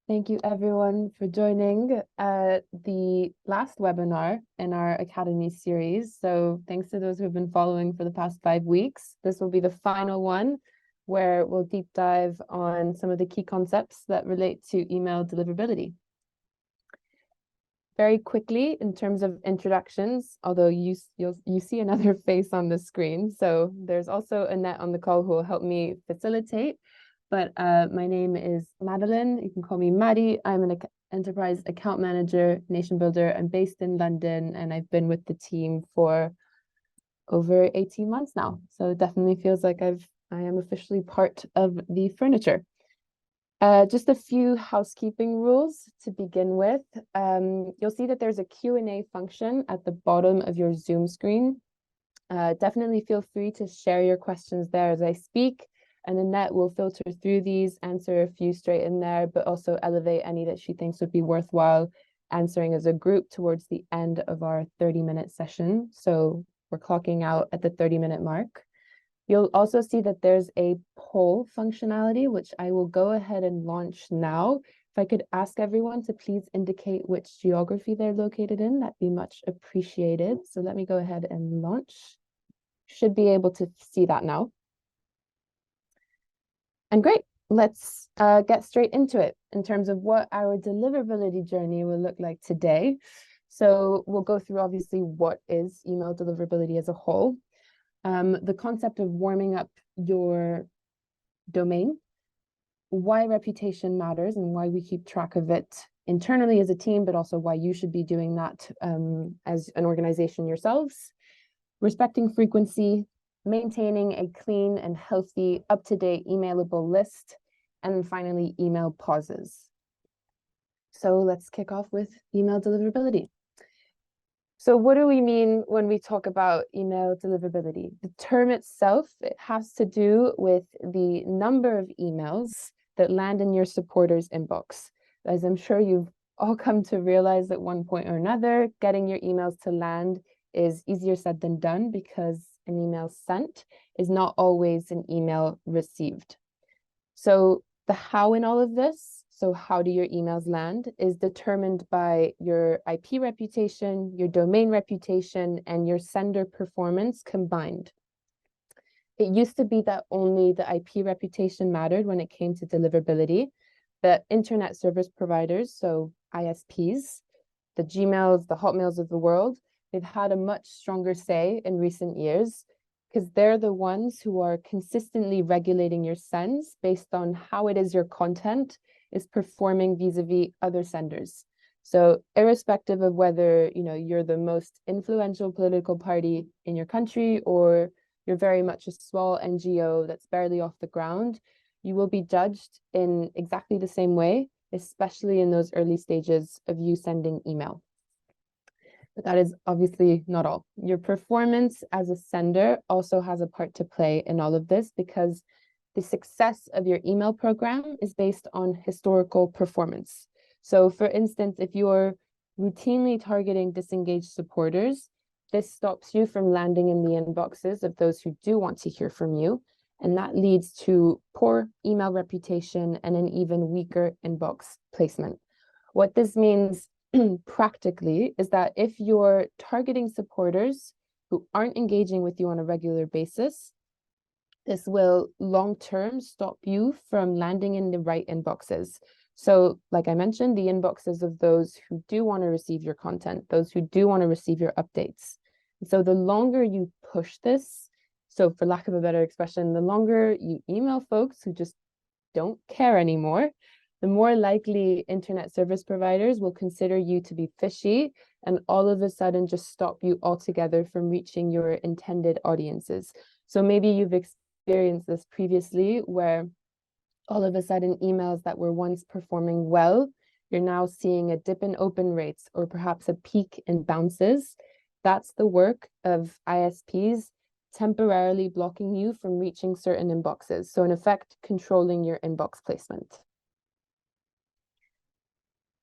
Thank you everyone for joining the last webinar in our Academy series. So thanks to those who have been following for the past 5 weeks. This will be the final one where we'll deep dive on some of the key concepts that relate to email deliverability. Very quickly, in terms of introductions, although you see another face on the screen. So there's also Annette on the call who will help me facilitate. But my name is Madeline. You can call me Maddie. I'm an enterprise account manager, NationBuilder. I'm based in London, and I've been with the team for over 18 months now. So it definitely feels like I am officially part of the furniture. Just a few housekeeping rules to begin with. You'll see that there's a Q&A function at the bottom of your Zoom screen. Definitely feel free to share your questions there as I speak. And Annette will filter through these, answer a few straight in there, but also elevate any that she thinks would be worthwhile answering as a group towards the end of our 30-minute session. So we're clocking out at the 30-minute mark. You'll also see that there's a poll functionality, which I will go ahead and launch now. If I could ask everyone to please indicate which geography they're located in, that'd be much appreciated. So let me go ahead and launch. Should be able to see that now. And great, let's get straight into it in terms of what our deliverability journey will look like today. So we'll go through obviously what is email deliverability as a whole, the concept of warming up your domain, why reputation matters and why we keep track of it internally as a team, but also why you should be doing that as an organization yourselves, respecting frequency, maintaining a clean and healthy, up-to-date emailable list, and then finally, email pauses. So let's kick off with email deliverability. So what do we mean when we talk about email deliverability? The term itself, it has to do with the number of emails that land in your supporters' inbox. As I'm sure you've all come to realize at one point or another, getting your emails to land is easier said than done because an email sent is not always an email received. So the how in all of this, so how do your emails land, is determined by your IP reputation, your domain reputation, and your sender performance combined. It used to be that only the IP reputation mattered when it came to deliverability, but internet service providers, so ISPs, the Gmails, the Hotmails of the world, they've had a much stronger say in recent years because they're the ones who are consistently regulating your sends based on how it is your content is performing vis-a-vis other senders. So irrespective of whether you're the most influential political party in your country or you're very much a small NGO that's barely off the ground, you will be judged in exactly the same way, especially in those early stages of you sending email. But that is obviously not all. Your performance as a sender also has a part to play in all of this because the success of your email program is based on historical performance. So for instance, if you're routinely targeting disengaged supporters, this stops you from landing in the inboxes of those who do want to hear from you. And that leads to poor email reputation and an even weaker inbox placement. What this means practically is that if you're targeting supporters who aren't engaging with you on a regular basis, this will long-term stop you from landing in the right inboxes. So like I mentioned, the inboxes of those who do want to receive your content, those who do want to receive your updates. So the longer you push this, so for lack of a better expression, the longer you email folks who just don't care anymore, the more likely internet service providers will consider you to be fishy and all of a sudden just stop you altogether from reaching your intended audiences. So maybe you've experienced this previously where all of a sudden emails that were once performing well, you're now seeing a dip in open rates or perhaps a peak in bounces. That's the work of ISPs temporarily blocking you from reaching certain inboxes. So in effect, controlling your inbox placement.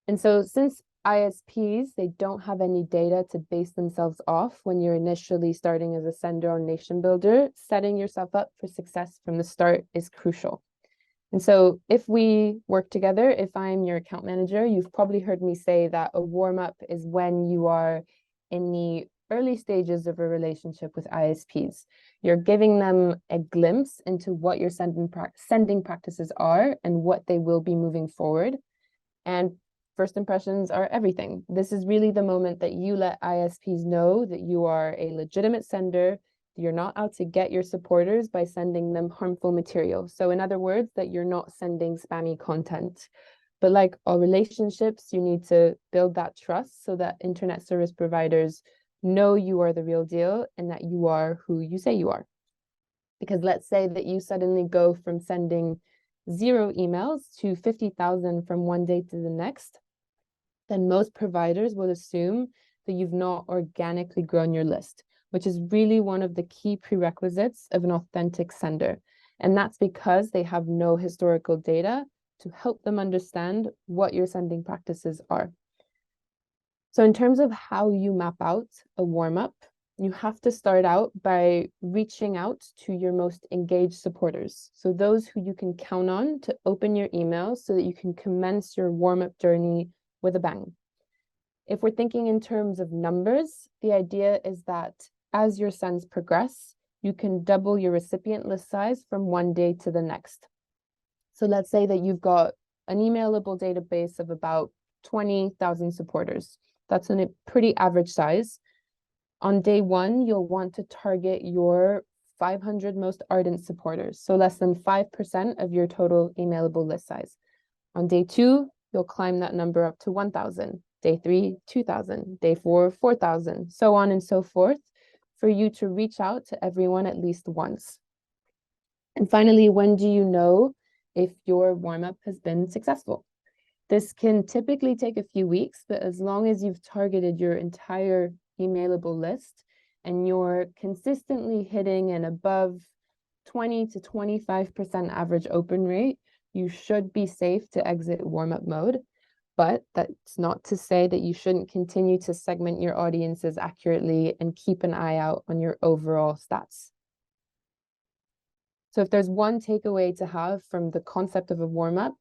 And so since ISPs, they don't have any data to base themselves off when you're initially starting as a sender on NationBuilder, setting yourself up for success from the start is crucial. And so if we work together, if I'm your account manager, you've probably heard me say that a warm-up is when you are in the early stages of a relationship with ISPs. You're giving them a glimpse into what your sending practices are and what they will be moving forward. And first impressions are everything. This is really the moment that you let ISPs know that you are a legitimate sender. You're not out to get your supporters by sending them harmful material. So in other words, that you're not sending spammy content. But like all relationships, you need to build that trust so that internet service providers know you are the real deal and that you are who you say you are. Because let's say that you suddenly go from sending 0 emails to 50,000 from one day to the next, then most providers will assume that you've not organically grown your list, which is really one of the key prerequisites of an authentic sender. And that's because they have no historical data to help them understand what your sending practices are. So in terms of how you map out a warm-up, you have to start out by reaching out to your most engaged supporters. So those who you can count on to open your emails so that you can commence your warm-up journey with a bang. If we're thinking in terms of numbers, the idea is that as your sends progress, you can double your recipient list size from one day to the next. So let's say that you've got an emailable database of about 20,000 supporters. That's a pretty average size. On day 1, you'll want to target your 500 most ardent supporters, so less than 5% of your total emailable list size. On day 2, you'll climb that number up to 1,000. Day 3, 2,000. Day 4, 4,000, so on and so forth, for you to reach out to everyone at least once. And finally, when do you know if your warm-up has been successful? This can typically take a few weeks, but as long as you've targeted your entire emailable list and you're consistently hitting an above 20 to 25% average open rate, you should be safe to exit warm-up mode. But that's not to say that you shouldn't continue to segment your audiences accurately and keep an eye out on your overall stats. So if there's one takeaway to have from the concept of a warm-up,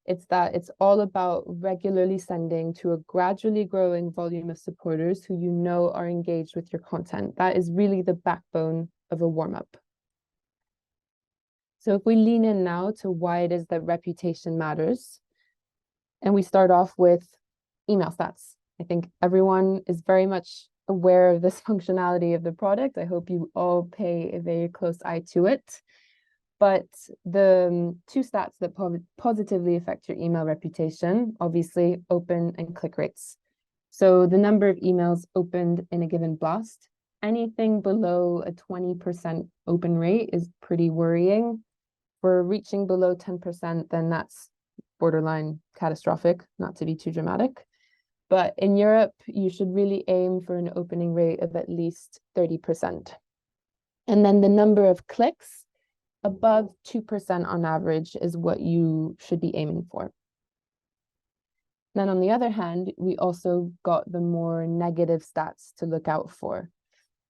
it's that it's all about regularly sending to a gradually growing volume of supporters who you know are engaged with your content. That is really the backbone of a warm-up. So if we lean in now to why it is that reputation matters, and we start off with email stats. I think everyone is very much aware of this functionality of the product. I hope you all pay a very close eye to it. But the 2 stats that positively affect your email reputation, obviously, open and click rates. So the number of emails opened in a given blast, anything below a 20% open rate is pretty worrying. If we're reaching below 10%, then that's borderline catastrophic, not to be too dramatic. But in Europe, you should really aim for an opening rate of at least 30%. And then the number of clicks above 2% on average is what you should be aiming for. Then on the other hand, we also got the more negative stats to look out for.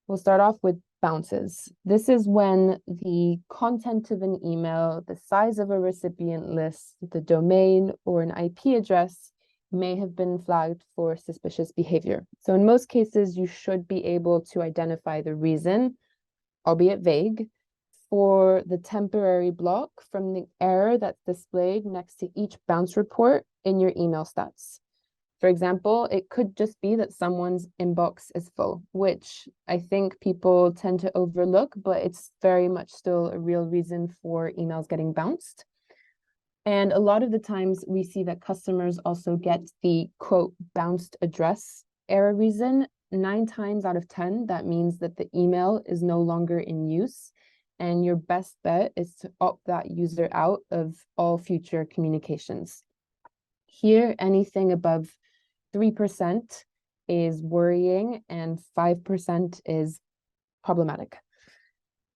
We'll start off with bounces. This is when the content of an email, the size of a recipient list, the domain, or an IP address may have been flagged for suspicious behavior. So in most cases, you should be able to identify the reason, albeit vague, for the temporary block from the error that's displayed next to each bounce report in your email stats. For example, it could just be that someone's inbox is full, which I think people tend to overlook, but it's very much still a real reason for emails getting bounced. And a lot of the times we see that customers also get the quote bounced address error reason. 9 times out of 10, that means that the email is no longer in use. And your best bet is to opt that user out of all future communications. Here, anything above 3% is worrying and 5% is problematic.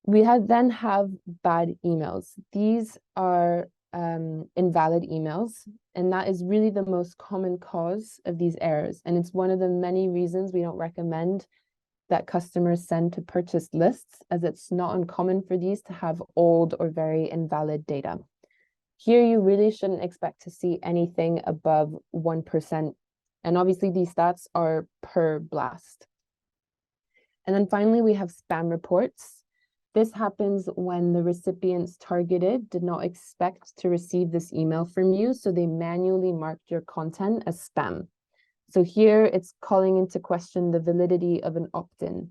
We then have bad emails. These are invalid emails, and that is really the most common cause of these errors. And it's one of the many reasons we don't recommend that customers send to purchase lists, as it's not uncommon for these to have old or very invalid data. Here, you really shouldn't expect to see anything above 1%. And obviously, these stats are per blast. And then finally, we have spam reports. This happens when the recipients targeted did not expect to receive this email from you, so they manually marked your content as spam. So here, it's calling into question the validity of an opt-in.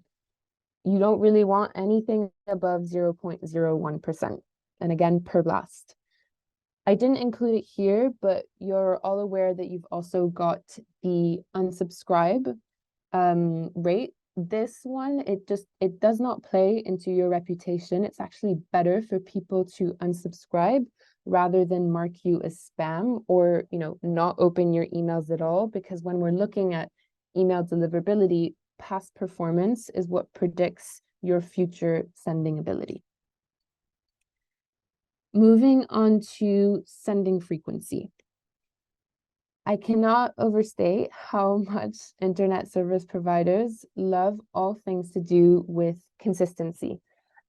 You don't really want anything above 0.01%, and again, per blast. I didn't include it here, but you're all aware that you've also got the unsubscribe rate. This one, it does not play into your reputation. It's actually better for people to unsubscribe rather than mark you as spam or, not open your emails at all, because when we're looking at email deliverability, past performance is what predicts your future sending ability. Moving on to sending frequency. I cannot overstate how much internet service providers love all things to do with consistency.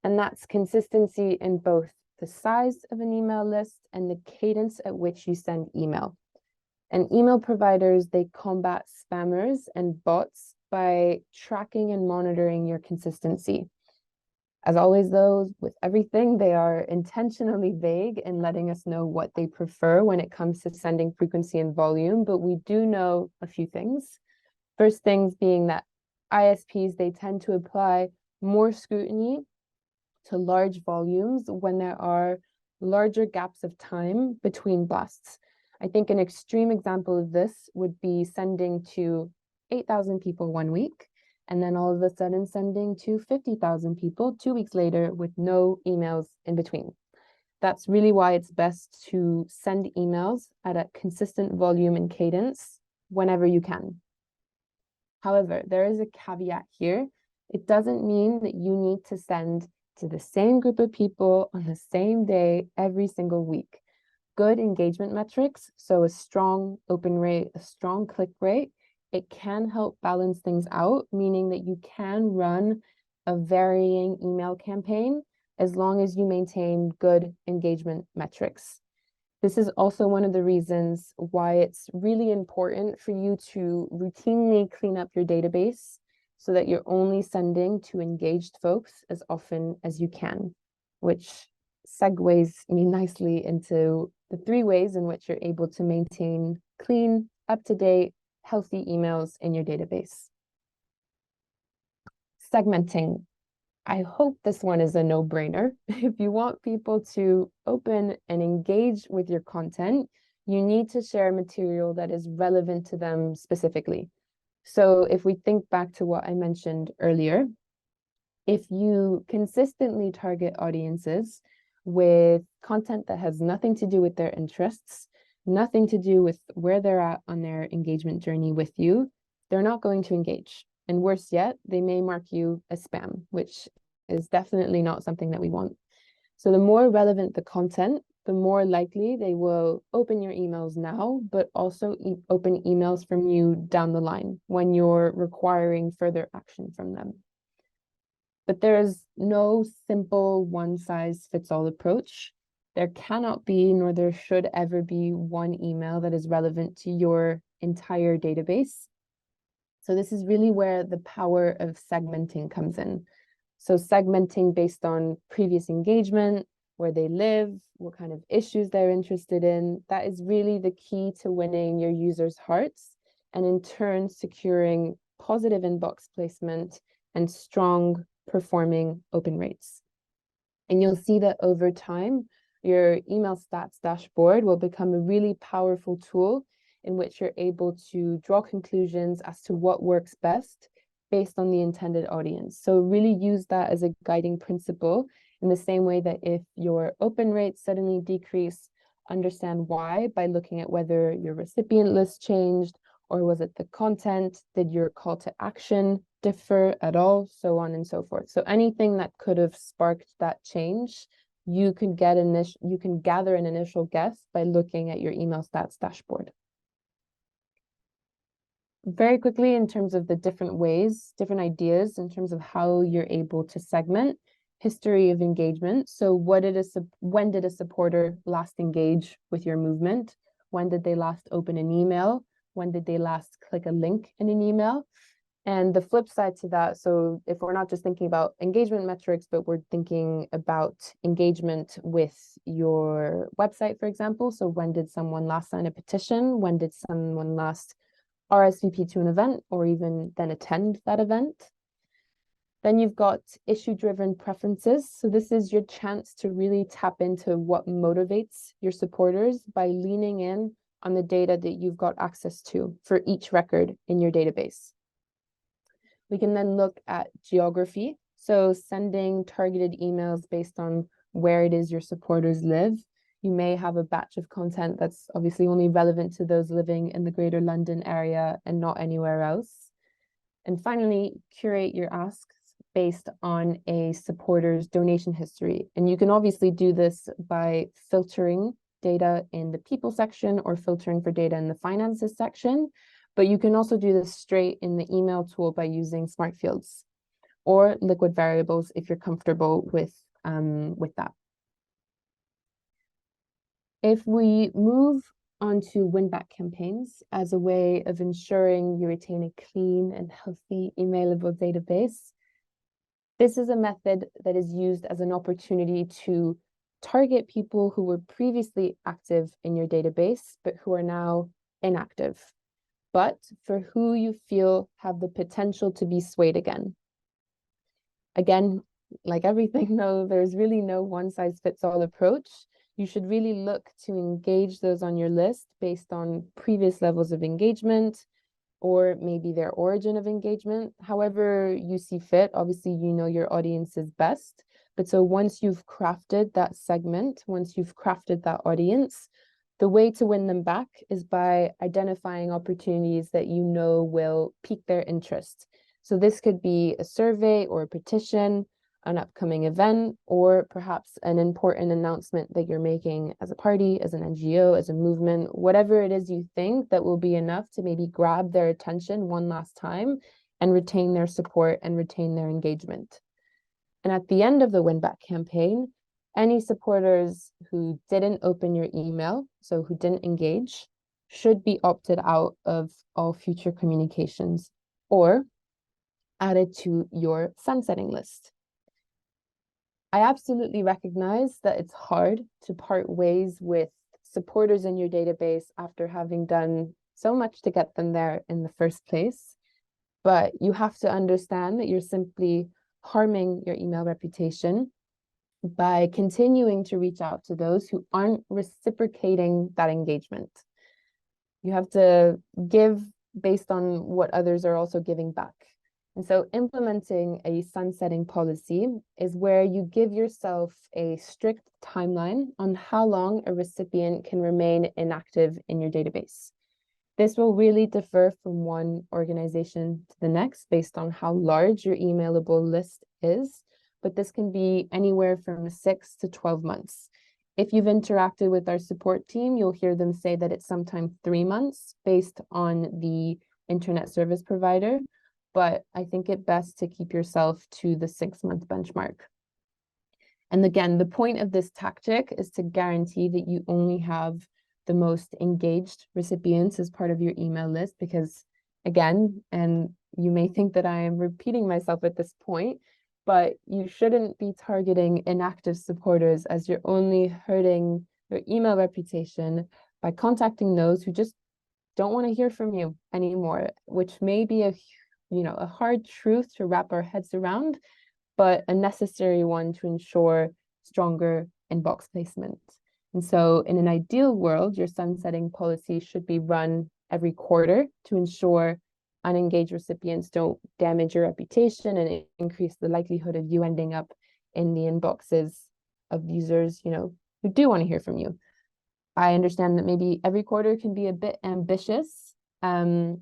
And that's consistency in both the size of an email list and the cadence at which you send email. And email providers, they combat spammers and bots by tracking and monitoring your consistency. As always, though, with everything, they are intentionally vague in letting us know what they prefer when it comes to sending frequency and volume, but we do know a few things. First things being that ISPs, they tend to apply more scrutiny to large volumes when there are larger gaps of time between blasts. I think an extreme example of this would be sending to 8,000 people 1 week, and then all of a sudden sending to 50,000 people 2 weeks later with no emails in between. That's really why it's best to send emails at a consistent volume and cadence whenever you can. However, there is a caveat here. It doesn't mean that you need to send to the same group of people on the same day every single week. Good engagement metrics, so a strong open rate, a strong click rate, it can help balance things out, meaning that you can run a varying email campaign as long as you maintain good engagement metrics. This is also one of the reasons why it's really important for you to routinely clean up your database so that you're only sending to engaged folks as often as you can, which segues me nicely into the 3 ways in which you're able to maintain clean, up-to-date, healthy emails in your database. Segmenting. I hope this one is a no-brainer. If you want people to open and engage with your content, you need to share material that is relevant to them specifically. So if we think back to what I mentioned earlier, if you consistently target audiences with content that has nothing to do with their interests, nothing to do with where they're at on their engagement journey with you, they're not going to engage. And worse yet, they may mark you as spam, which is definitely not something that we want. So the more relevant the content, the more likely they will open your emails now, but also open emails from you down the line when you're requiring further action from them. But there is no simple one-size-fits-all approach. There cannot be, nor there should ever be, one email that is relevant to your entire database. So this is really where the power of segmenting comes in. So segmenting based on previous engagement, where they live, what kind of issues they're interested in, that is really the key to winning your users' hearts and in turn securing positive inbox placement and strong performing open rates. And you'll see that over time, your email stats dashboard will become a really powerful tool in which you're able to draw conclusions as to what works best based on the intended audience. So really use that as a guiding principle in the same way that if your open rates suddenly decrease, understand why by looking at whether your recipient list changed, or was it the content? Did your call to action differ at all? So on and so forth. So anything that could have sparked that change, you can gather an initial guess by looking at your email stats dashboard. Very quickly, in terms of the different ways, different ideas in terms of how you're able to segment, history of engagement. So when did a supporter last engage with your movement? When did they last open an email? When did they last click a link in an email? And the flip side to that, so if we're not just thinking about engagement metrics, but we're thinking about engagement with your website, for example. So when did someone last sign a petition? When did someone last RSVP to an event or even then attend that event? Then you've got issue-driven preferences. So this is your chance to really tap into what motivates your supporters by leaning in on the data that you've got access to for each record in your database. We can then look at geography. So sending targeted emails based on where it is your supporters live. You may have a batch of content that's obviously only relevant to those living in the Greater London area and not anywhere else. And finally, curate your asks based on a supporter's donation history. And you can obviously do this by filtering data in the people section or filtering for data in the finances section. But you can also do this straight in the email tool by using smart fields or liquid variables if you're comfortable with that. If we move on to win-back campaigns as a way of ensuring you retain a clean and healthy emailable database, this is a method that is used as an opportunity to target people who were previously active in your database, but who are now inactive, but for who you feel have the potential to be swayed again. Again, like everything though, there's really no one-size-fits-all approach. You should really look to engage those on your list based on previous levels of engagement or maybe their origin of engagement, however you see fit. Obviously, you know your audience is best. But so once you've crafted that segment, once you've crafted that audience, the way to win them back is by identifying opportunities that you know will pique their interest. So this could be a survey or a petition, an upcoming event, or perhaps an important announcement that you're making as a party, as an NGO, as a movement, whatever it is you think that will be enough to maybe grab their attention one last time and retain their support and retain their engagement. And at the end of the win-back campaign, any supporters who didn't open your email, so who didn't engage, should be opted out of all future communications or added to your sunsetting list. I absolutely recognize that it's hard to part ways with supporters in your database after having done so much to get them there in the first place. But you have to understand that you're simply harming your email reputation by continuing to reach out to those who aren't reciprocating that engagement. You have to give based on what others are also giving back. And so implementing a sunsetting policy is where you give yourself a strict timeline on how long a recipient can remain inactive in your database. This will really differ from one organization to the next based on how large your emailable list is, but this can be anywhere from 6 to 12 months. If you've interacted with our support team, you'll hear them say that it's sometimes 3 months based on the internet service provider, but I think it best to keep yourself to the 6-month benchmark. And again, the point of this tactic is to guarantee that you only have the most engaged recipients as part of your email list, because again, and you may think that I am repeating myself at this point, but you shouldn't be targeting inactive supporters, as you're only hurting your email reputation by contacting those who just don't want to hear from you anymore, which may be a hard truth to wrap our heads around, but a necessary one to ensure stronger inbox placement. And so in an ideal world, your sunsetting policy should be run every quarter to ensure unengaged recipients don't damage your reputation and increase the likelihood of you ending up in the inboxes of users, who do want to hear from you. I understand that maybe every quarter can be a bit ambitious. At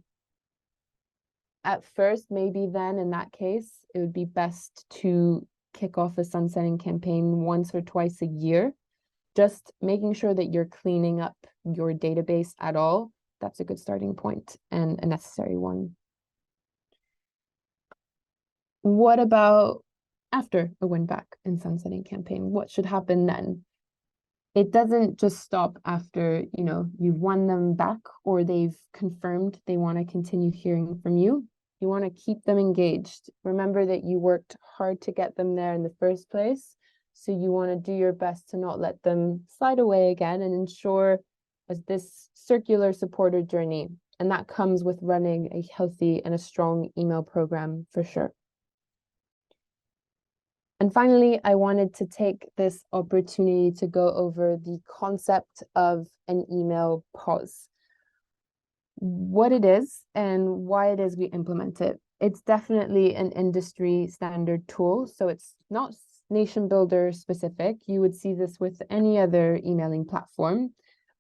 first, maybe then in that case, it would be best to kick off a sunsetting campaign once or twice a year. Just making sure that you're cleaning up your database at all, that's a good starting point and a necessary one. What about after a win back and sunsetting campaign? What should happen then? It doesn't just stop after, you've won them back or they've confirmed they want to continue hearing from you. You want to keep them engaged. Remember that you worked hard to get them there in the first place. So you want to do your best to not let them slide away again and ensure this circular supporter journey. And that comes with running a healthy and a strong email program for sure. And finally, I wanted to take this opportunity to go over the concept of an email pause, what it is and why it is we implement it. It's definitely an industry standard tool, so it's not NationBuilder specific. You would see this with any other emailing platform,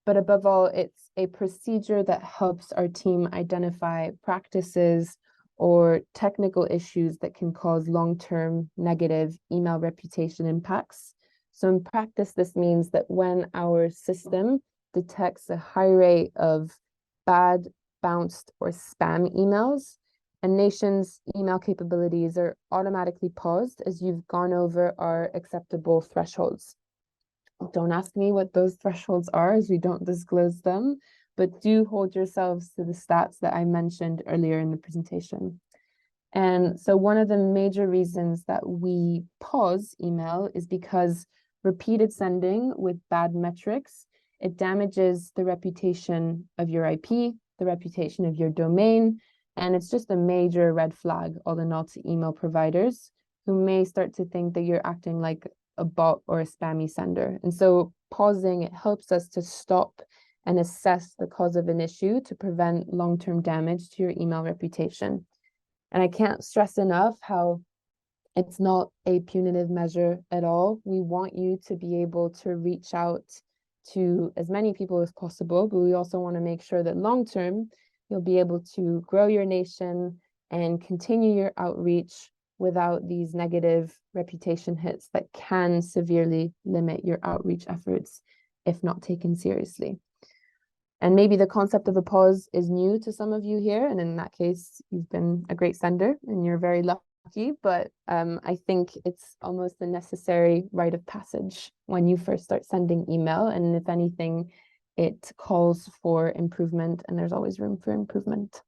but above all, it's a procedure that helps our team identify practices or technical issues that can cause long-term negative email reputation impacts. So in practice, this means that when our system detects a high rate of bad, bounced, or spam emails, a nation's email capabilities are automatically paused as you've gone over our acceptable thresholds. Don't ask me what those thresholds are, as we don't disclose them, but do hold yourselves to the stats that I mentioned earlier in the presentation. And so one of the major reasons that we pause email is because repeated sending with bad metrics, it damages the reputation of your IP, the reputation of your domain, and it's just a major red flag all in all to email providers who may start to think that you're acting like a bot or a spammy sender. And so pausing, it helps us to stop and assess the cause of an issue to prevent long-term damage to your email reputation. And I can't stress enough how it's not a punitive measure at all. We want you to be able to reach out to as many people as possible, but we also want to make sure that long-term, you'll be able to grow your nation and continue your outreach without these negative reputation hits that can severely limit your outreach efforts if not taken seriously. And maybe the concept of a pause is new to some of you here. And in that case, you've been a great sender and you're very lucky. But I think it's almost a necessary rite of passage when you first start sending email. And if anything, it calls for improvement and there's always room for improvement.